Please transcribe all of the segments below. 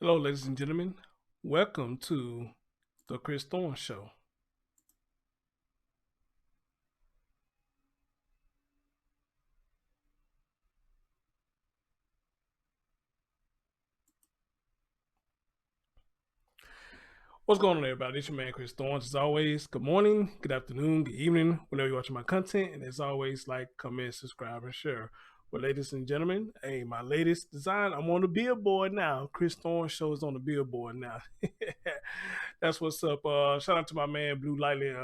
Hello, ladies and gentlemen. Welcome to the Chris Thorne Show. What's going on, everybody? It's your man, Chris Thorne. As always, good morning, good afternoon, good evening, whenever you're watching my content. And as always, like, comment, subscribe, and share. Well, ladies and gentlemen, hey, my latest design, I'm on the billboard now. Chris Thorne Show is on the billboard now. That's what's up. Shout out to my man, Blue Lightly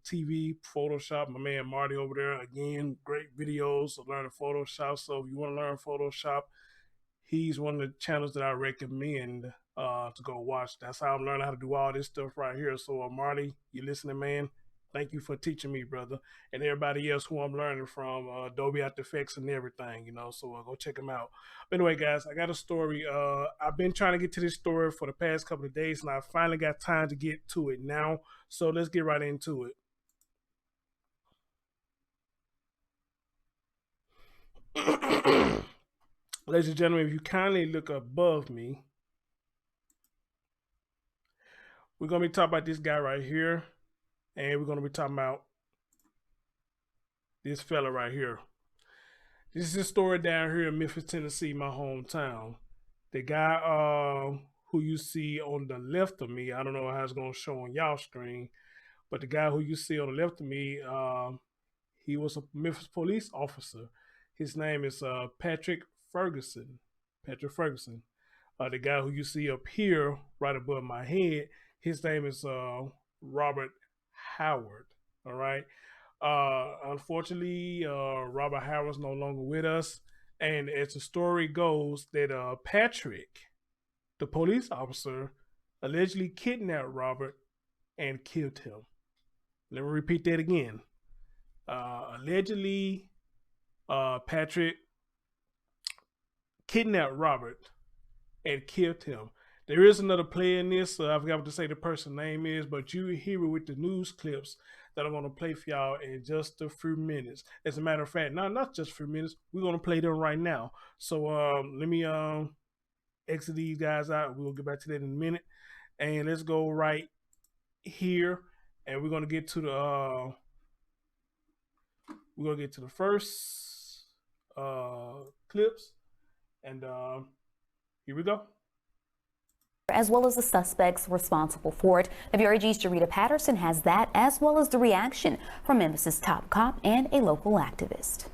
TV, Photoshop. My man, Marty over there. Again, great videos of learning Photoshop. So if you want to learn Photoshop, he's one of the channels that I recommend to go watch. That's how I'm learning how to do all this stuff right here. So Marty, you listening, man? Thank you for teaching me, brother, and everybody else who I'm learning from, Adobe After Effects and everything, so go check them out. But anyway, guys, I got a story. I've been trying to get to this story for the past couple of days, and I finally got time to get to it now. So let's get right into it. Ladies and gentlemen, if you kindly look above me, we're going to be talking about this guy right here, and we're going to be talking about this fella right here. This is a story down here in Memphis, Tennessee, my hometown. The guy who you see on the left of me, I don't know how it's going to show on y'all screen, but the guy who you see on the left of me, he was a Memphis police officer. His name is Patric Ferguson. Patric Ferguson. The guy who you see up here, right above my head, his name is Robert Howard. All right. Unfortunately, Robert Howard's no longer with us. And as the story goes, that Patric, the police officer, allegedly kidnapped Robert and killed him. Let me repeat that again. Allegedly, Patric kidnapped Robert and killed him. There is another player in this. I forgot what to say the person's name is, but you hear it with the news clips that I'm going to play for y'all in just a few minutes. As a matter of fact, not just a few minutes. We're going to play them right now. So let me exit these guys out. We'll get back to that in a minute. And let's go right here. And we're going to get to the first clips. And here we go. As well as the suspects responsible for it. WRAG's Jarita Patterson has that, as well as the reaction from Memphis's top cop and a local activist.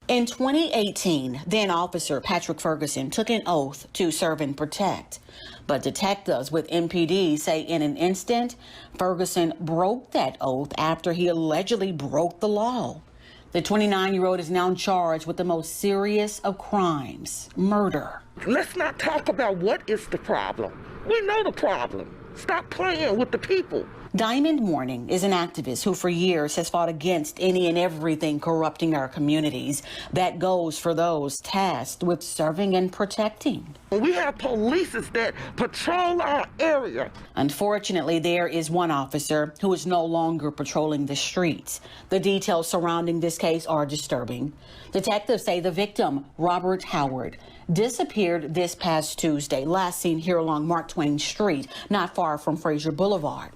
In 2018, then Officer Patric Ferguson took an oath to serve and protect. But detectives with MPD say in an instant, Ferguson broke that oath after he allegedly broke the law. The 29-year-old is now charged with the most serious of crimes, murder. Let's not talk about what is the problem. We know the problem. Stop playing with the people. Diamond Mourning is an activist who for years has fought against any and everything corrupting our communities. That goes for those tasked with serving and protecting. We have polices that patrol our area. Unfortunately, there is one officer who is no longer patrolling the streets. The details surrounding this case are disturbing. Detectives say the victim, Robert Howard, disappeared this past Tuesday, last seen here along Mark Twain Street, not far from Frayser Boulevard.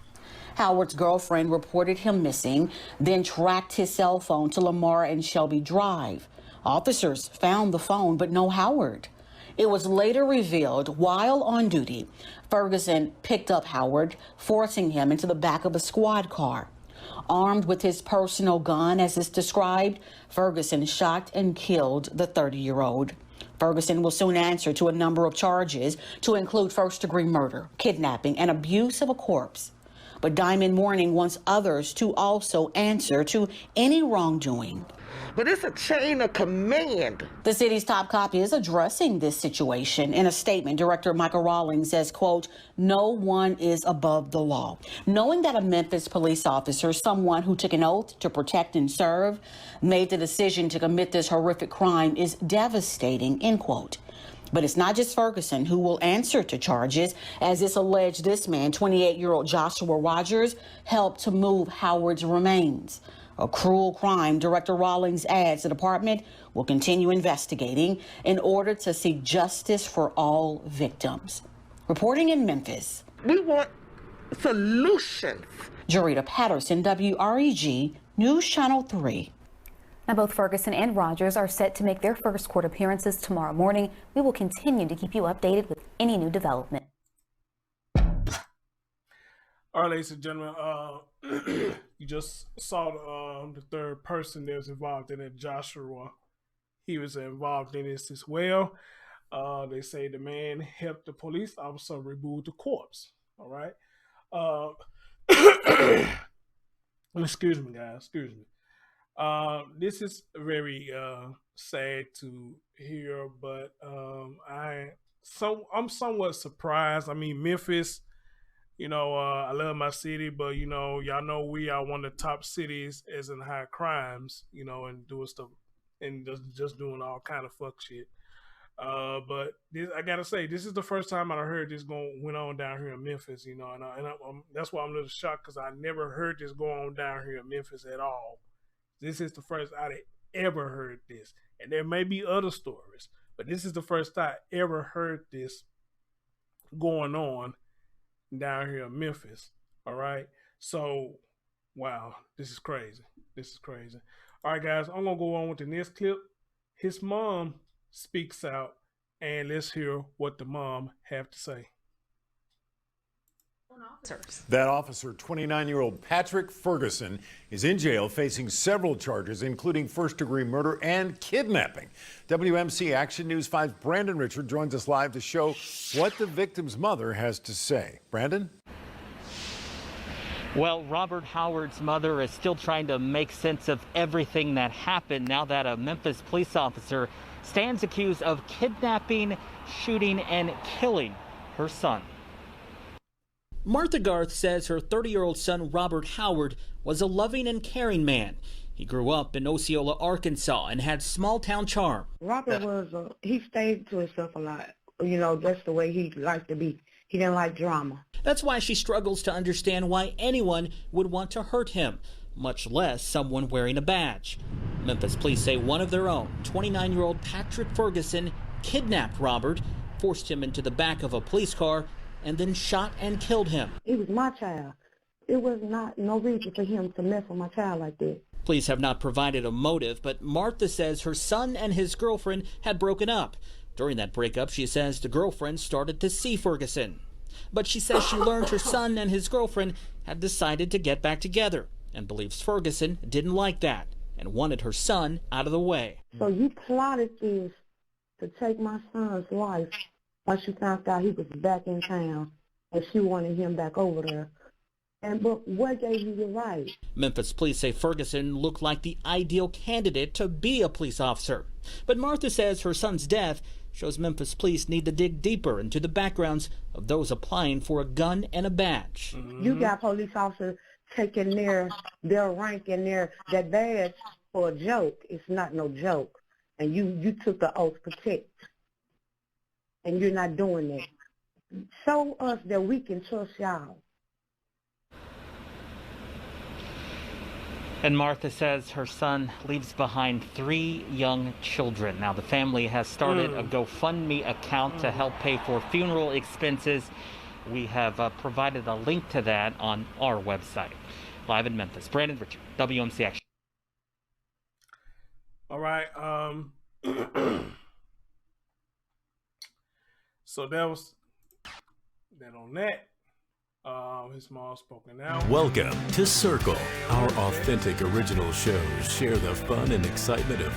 Howard's girlfriend reported him missing, then tracked his cell phone to Lamar and Shelby Drive. Officers found the phone, but no Howard. It was later revealed while on duty, Ferguson picked up Howard, forcing him into the back of a squad car. Armed with his personal gun, as is described, Ferguson shot and killed the 30-year-old. Ferguson will soon answer to a number of charges, to include first-degree murder, kidnapping, and abuse of a corpse. But Diamond Mourning wants others to also answer to any wrongdoing. But it's a chain of command. The city's top cop is addressing this situation. In a statement, Director Michael Rawlings says, quote, "No one is above the law." Knowing that a Memphis police officer, someone who took an oath to protect and serve, made the decision to commit this horrific crime is devastating, end quote. But it's not just Ferguson who will answer to charges, as it's alleged this man, 28-year-old Joshua Rogers, helped to move Howard's remains. A cruel crime, Director Rawlings adds the department will continue investigating in order to seek justice for all victims. Reporting in Memphis, We want solutions. Jarita Patterson, WREG, News Channel 3. Now, both Ferguson and Rogers are set to make their first court appearances tomorrow morning. We will continue to keep you updated with any new development. All right, ladies and gentlemen, you just saw the third person that was involved in it, Joshua. He was involved in this as well. They say the man helped the police officer remove the corpse. All right. Excuse me, guys. Excuse me. This is very sad to hear, but I'm somewhat surprised. I mean, Memphis, you know, I love my city, but you know, y'all know we are one of the top cities as in high crimes, you know, and doing stuff and just doing all kind of fuck shit. But this, I gotta say, this is the first time I heard this went on down here in Memphis, you know, and that's why I'm a little shocked because I never heard this go on down here in Memphis at all. This is the first I'd ever heard this, and there may be other stories, but this is the first I ever heard this going on down here in Memphis. All right, so wow, this is crazy. This is crazy. All right, guys, I'm gonna go on with the next clip. His mom speaks out, and let's hear what the mom have to say. That officer, 29-year-old Patric Ferguson, is in jail facing several charges, including first-degree murder and kidnapping. WMC Action News 5's Brandon Richard joins us live to show what the victim's mother has to say. Brandon? Well, Robert Howard's mother is still trying to make sense of everything that happened now that a Memphis police officer stands accused of kidnapping, shooting, and killing her son. Martha Garth says her 30-year-old son, Robert Howard, was a loving and caring man. He grew up in Osceola, Arkansas, and had small-town charm. Robert he stayed to himself a lot. You know, that's the way he liked to be. He didn't like drama. That's why she struggles to understand why anyone would want to hurt him, much less someone wearing a badge. Memphis police say one of their own, 29-year-old Patric Ferguson, kidnapped Robert, forced him into the back of a police car, and then shot and killed him. He was my child. It was no reason for him to mess with my child like that. Police have not provided a motive, but Martha says her son and his girlfriend had broken up. During that breakup, she says the girlfriend started to see Ferguson. But she says she learned her son and his girlfriend had decided to get back together and believes Ferguson didn't like that and wanted her son out of the way. So you plotted this to take my son's life once you found out he was back in town and she wanted him back over there. But what gave you the right? Memphis police say Ferguson looked like the ideal candidate to be a police officer. But Martha says her son's death shows Memphis police need to dig deeper into the backgrounds of those applying for a gun and a badge. You got police officers taking their rank and that badge for a joke. It's not no joke. And you took the oath to protect. And you're not doing that. Show us that we can trust y'all. And Martha says her son leaves behind 3 young children. Now, the family has started a GoFundMe account to help pay for funeral expenses. We have provided a link to that on our website. Live in Memphis, Brandon Richard, WMC Action. All right. So that was that on that. His mom spoken out. Welcome to Circle, our authentic original shows. Share the fun and excitement of.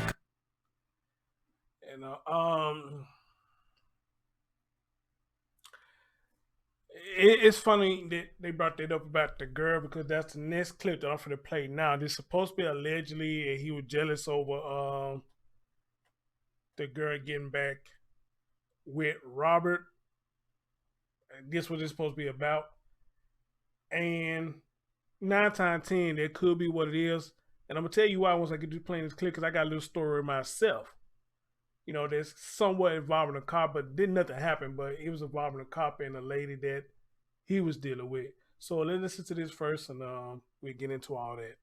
And it's funny that they brought that up about the girl because that's the next clip that I'm going to play now. This is supposed to be allegedly he was jealous over the girl getting back with Robert. And this what it's supposed to be about. And 9 times 10, that could be what it is. And I'm going to tell you why once I get to playing this clip, because I got a little story myself. You know, that's somewhat involving a cop, but didn't nothing happen, but it was involving a cop and a lady that he was dealing with. So let's listen to this first, and we'll get into all that.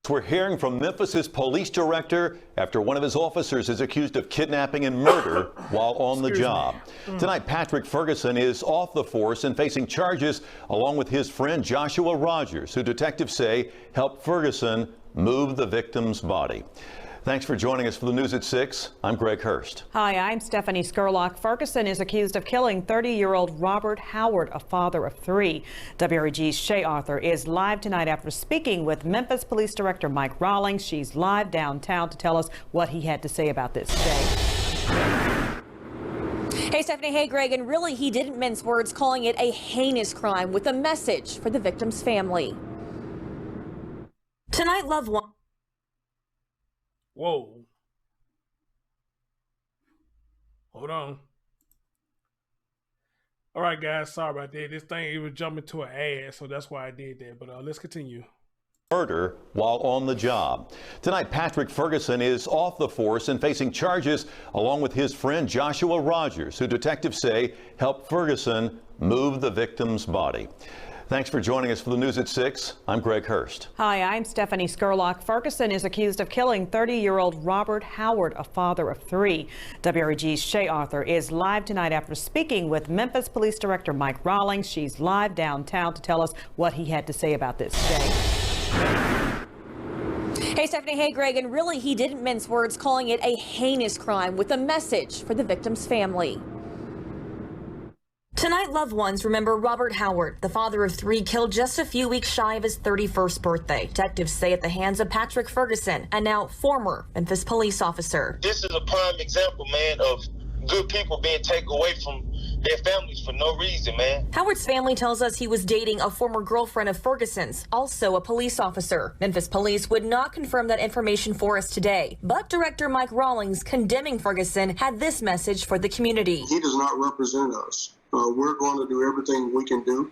We're hearing from Memphis's police director after one of his officers is accused of kidnapping and murder while on the job. Tonight, Patric Ferguson is off the force and facing charges along with his friend Joshua Rogers, who detectives say helped Ferguson move the victim's body. Thanks for joining us for the News at 6. I'm Greg Hurst. Hi, I'm Stephanie Skurlock. Ferguson is accused of killing 30-year-old Robert Howard, a father of 3. WREG's Shay Arthur is live tonight after speaking with Memphis Police Director Mike Rawlings. She's live downtown to tell us what he had to say about this. Shay. Hey, Stephanie. Hey, Greg. And really, he didn't mince words, calling it a heinous crime with a message for the victim's family. Tonight, loved one. Whoa. Hold on. All right, guys. Sorry about that. This thing, it was jumping to an ad, so that's why I did that. But let's continue. Murder while on the job. Tonight, Patric Ferguson is off the force and facing charges along with his friend Joshua Rogers, who detectives say helped Ferguson move the victim's body. Thanks for joining us for the News at 6. I'm Greg Hurst. Hi, I'm Stephanie Skurlock. Ferguson is accused of killing 30-year-old Robert Howard, a father of 3. WREG's Shay Arthur is live tonight after speaking with Memphis Police Director Mike Rawlings. She's live downtown to tell us what he had to say about this. Shay. Hey, Stephanie. Hey, Greg. And really, he didn't mince words, calling it a heinous crime with a message for the victim's family. Tonight, loved ones remember Robert Howard, the father of 3, killed just a few weeks shy of his 31st birthday. Detectives say at the hands of Patric Ferguson, and now former Memphis police officer. This is a prime example, man, of good people being taken away from their families for no reason, man. Howard's family tells us he was dating a former girlfriend of Ferguson's, also a police officer. Memphis Police would not confirm that information for us today, but Director Mike Rawlings, condemning Ferguson, had this message for the community. He does not represent us. We're going to do everything we can do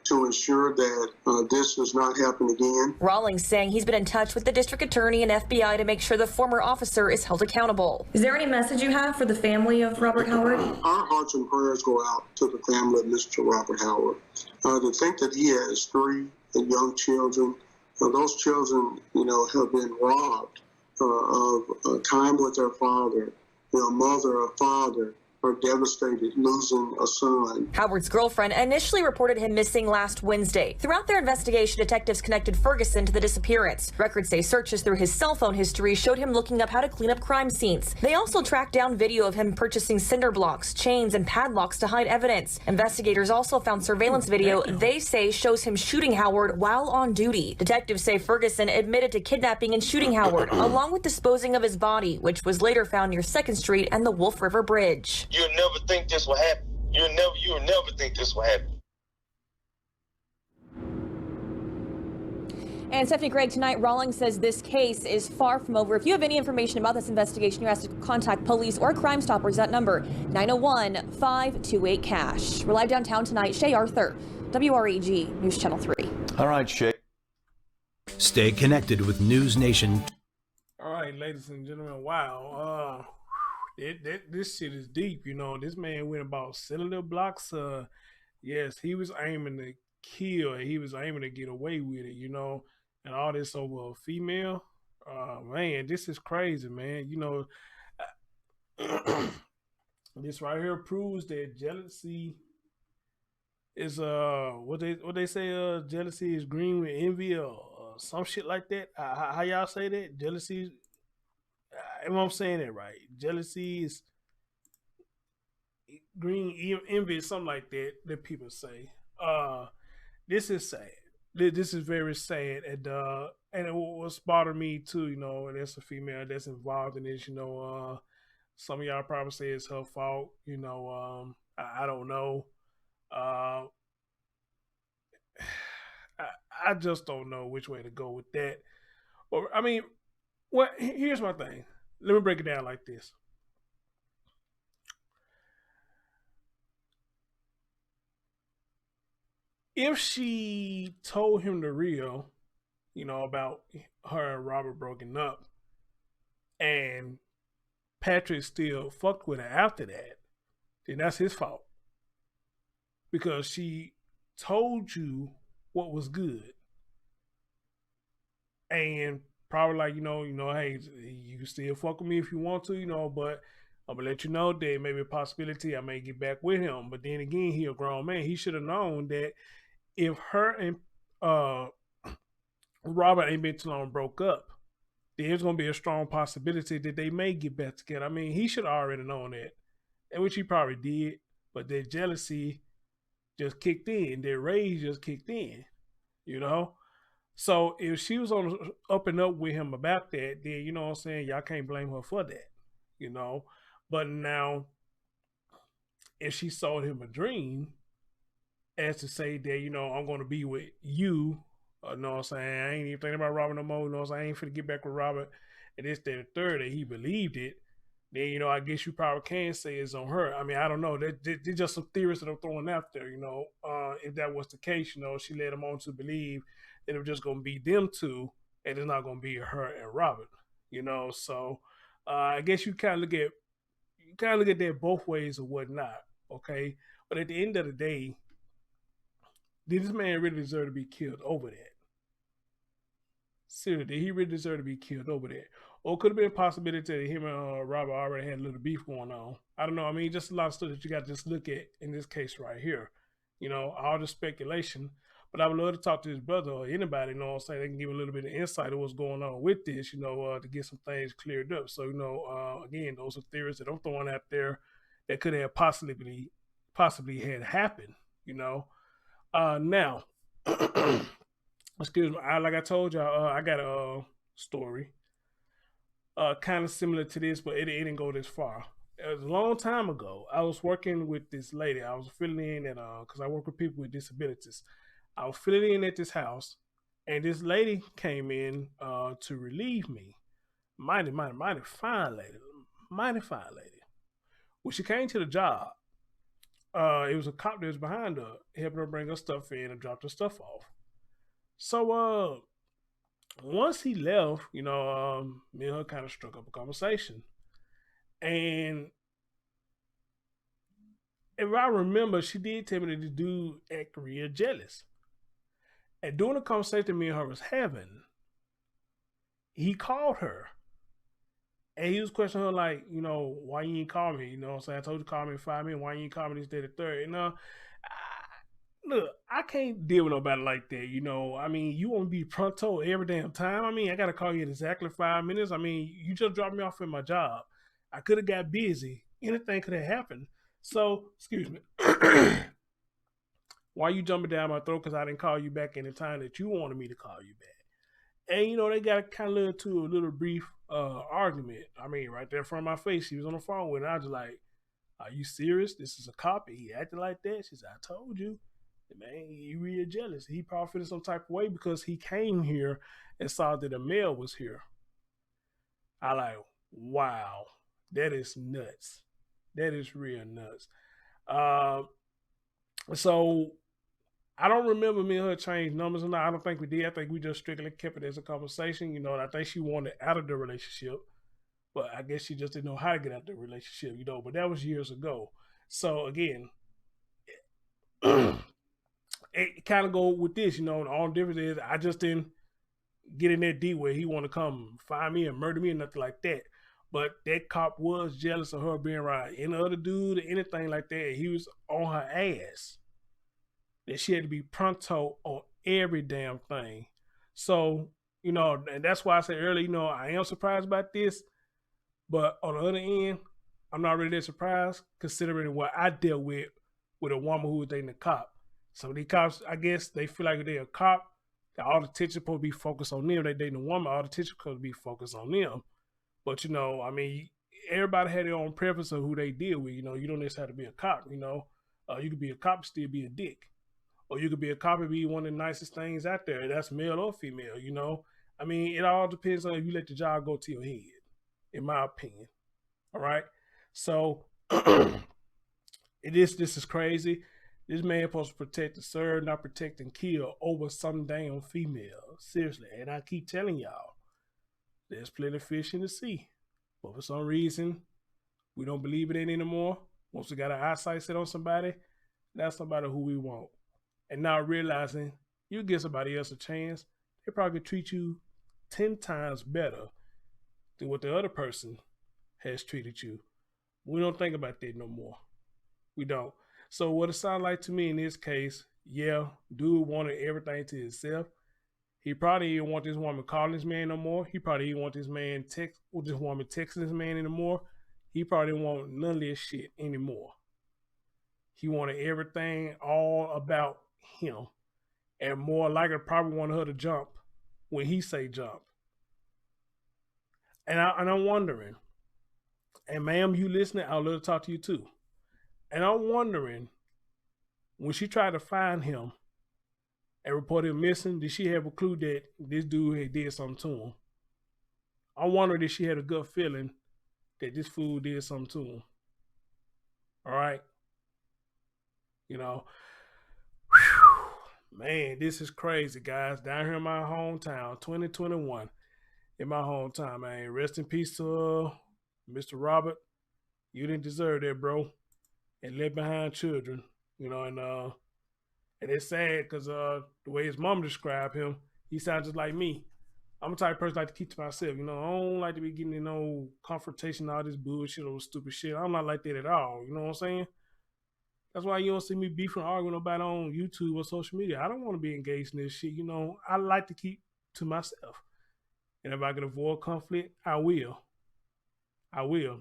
to ensure that this does not happen again. Rawlings saying he's been in touch with the district attorney and FBI to make sure the former officer is held accountable. Is there any message you have for the family of Robert Howard? Our hearts and prayers go out to the family of Mr. Robert Howard. To think that he has 3 young children, those children, have been robbed of time with their father, their mother or father, are devastated losing a son. Howard's girlfriend initially reported him missing last Wednesday. Throughout their investigation, detectives connected Ferguson to the disappearance. Records say searches through his cell phone history showed him looking up how to clean up crime scenes. They also tracked down video of him purchasing cinder blocks, chains, and padlocks to hide evidence. Investigators also found surveillance video they say shows him shooting Howard while on duty. Detectives say Ferguson admitted to kidnapping and shooting Howard, along with disposing of his body, which was later found near 2nd Street and the Wolf River Bridge. You'll never think this will happen. You'll never think this will happen. And Stephanie, Greg, tonight, Rawlings says this case is far from over. If you have any information about this investigation, you're asked to contact police or Crime Stoppers at number 901-528-CASH. We're live downtown tonight. Shay Arthur, WREG News Channel 3. All right, Shay. Stay connected with News Nation. All right, ladies and gentlemen, wow. This shit is deep, This man went about cylinder blocks. Yes, he was aiming to kill. He was aiming to get away with it, and all this over a female. Man, this is crazy, man. This right here proves that jealousy is what they say. Jealousy is green with envy, or some shit like that. How y'all say that? Jealousy. If I'm saying it right, jealousy is green, envy is something like that people say. This is sad. This is very sad, and it was bothering me too. And that's a female that's involved in this. Some of y'all probably say it's her fault. I don't know. I just don't know which way to go with that. Or here's my thing. Let me break it down like this. If she told him the real, about her and Robert broken up, and Patric still fucked with her after that, then that's his fault. Because she told you what was good. and probably like, hey, you can still fuck with me if you want to, but I'm gonna let you know that maybe a possibility I may get back with him. But then again, he a grown man. He should have known that if her and Robert ain't been too long broke up, there's gonna be a strong possibility that they may get back together. I mean, he should have already known that, and which he probably did. But their jealousy just kicked in. Their rage just kicked in. So if she was on up and up with him about that, then you know what I'm saying, y'all can't blame her for that. But now, if she sold him a dream, as to say that, I'm going to be with you, you know what I'm saying, I ain't even thinking about Robert no more, you know what I'm saying, I ain't finna get back with Robert, and this, that, and third, that he believed it, then, I guess you probably can say it's on her. I mean, I don't know. They're just some theories that I'm throwing out there, if that was the case, she led him on to believe that it was just going to be them two, and it's not going to be her and Robert, so I guess you kind of look at that both ways or whatnot, okay? But at the end of the day, did this man really deserve to be killed over that? Seriously, did he really deserve to be killed over that? Or could have been a possibility that him and Robert already had a little beef going on. I don't know. I mean, just a lot of stuff that you got to just look at in this case right here. All the speculation. But I would love to talk to his brother or anybody, you know what I'm saying? They can give a little bit of insight of what's going on with this, to get some things cleared up. So, again, those are theories that I'm throwing out there that could have possibly had happened, Now, excuse me, like I told y'all, I got a story kind of similar to this, but it didn't go this far. It was a long time ago. I was working with this lady. I was filling in at, because I work with people with disabilities. I was filling in at this house, and this lady came in to relieve me. Mighty fine lady. Mighty fine lady. When she came to the job, it was a cop that was behind her, helping her bring her stuff in and drop her stuff off. So once he left, me and her kind of struck up a conversation. And if I remember, she did tell me that the dude acted real jealous. And during the conversation me and her was having, he called her. And he was questioning her like, why you ain't call me? You know what I'm saying? I told you to call me in 5 minutes. Why you ain't call me this, that, the third? Look, I can't deal with nobody like that, I mean, you want to be pronto every damn time. I mean, I got to call you in exactly 5 minutes. I mean, you just dropped me off at my job. I could have got busy. Anything could have happened. So, excuse me. Why you jumping down my throat? Because I didn't call you back in the time that you wanted me to call you back. And, they got kind of to a little brief argument. I mean, right there in front of my face, she was on the phone with her. I was like, are you serious? This is a cop. He acted like that? She said, I told you. Man, he real jealous. He probably feeling some type of way because he came here and saw that a male was here. I like, wow, that is nuts. That is real nuts. So I don't remember me and her change numbers or not. I don't think we did. I think we just strictly kept it as a conversation. And I think she wanted out of the relationship, but I guess she just didn't know how to get out of the relationship, But that was years ago. So again, it kind of go with this, the only difference is I just didn't get in that deep where he want to come find me and murder me or nothing like that. But that cop was jealous of her being around any other dude or anything like that. He was on her ass. That she had to be pronto on every damn thing. So, and that's why I said earlier, I am surprised about this. But on the other end, I'm not really that surprised considering what I dealt with a woman who was dating a cop. Some of these cops, I guess, they feel like they're a cop, that all the attention supposed to be focused on them. They dating a woman, all the attention supposed to be focused on them. But, I mean, everybody had their own preference of who they deal with. You don't necessarily have to be a cop, you could be a cop and still be a dick. Or you could be a cop and be one of the nicest things out there. That's male or female, I mean, it all depends on if you let the job go to your head, in my opinion. All right? So, this is crazy. This man supposed to protect and serve, not protect and kill over some damn female. Seriously. And I keep telling y'all, there's plenty of fish in the sea. But for some reason, we don't believe it anymore. Once we got our eyesight set on somebody, that's somebody who we want. And now realizing you give somebody else a chance, they probably treat you 10 times better than what the other person has treated you. We don't think about that no more. We don't. So what it sounds like to me in this case, yeah, dude wanted everything to himself. He probably didn't want this woman calling this man no more. He probably didn't want this man this woman texting this man anymore. He probably didn't want none of this shit anymore. He wanted everything all about him. And more likely probably wanted her to jump when he say jump. And I'm wondering, and ma'am, you listening, I'd love to talk to you too. And I'm wondering, when she tried to find him and report him missing, did she have a clue that this dude had did something to him? I wonder if she had a gut feeling that this fool did something to him. All right? You know, whew, man, this is crazy, guys. Down here in my hometown, 2021, in my hometown, man. Rest in peace to Mr. Robert. You didn't deserve that, bro. And left behind children, you know, and it's sad because the way his mom described him, he sounds just like me. I'm the type of person I like to keep to myself, you know. I don't like to be getting in no confrontation, all this bullshit or stupid shit. I'm not like that at all, you know what I'm saying? That's why you don't see me beefing or arguing about on YouTube or social media. I don't want to be engaged in this shit, you know. I like to keep to myself. And if I can avoid conflict, I will. I will.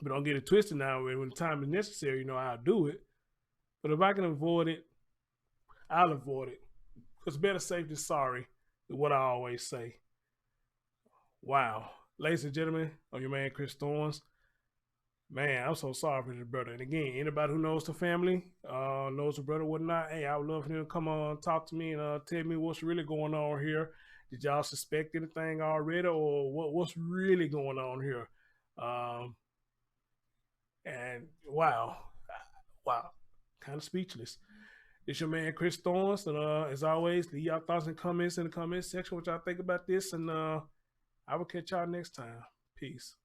But don't get it twisted now. When the time is necessary, you know, I'll do it. But if I can avoid it, I'll avoid it. Because better safe than sorry is what I always say. Wow. Ladies and gentlemen, I'm your man, Chris Thorns. Man, I'm so sorry for this brother. And again, anybody who knows the family, knows the brother, whatnot, hey, I would love for them to come on, talk to me and tell me what's really going on here. Did y'all suspect anything already, or what's really going on here? And wow, kind of speechless. It's your man, Chris Thorns. And as always, leave your thoughts and comments in the comment section, what y'all think about this. And I will catch y'all next time. Peace.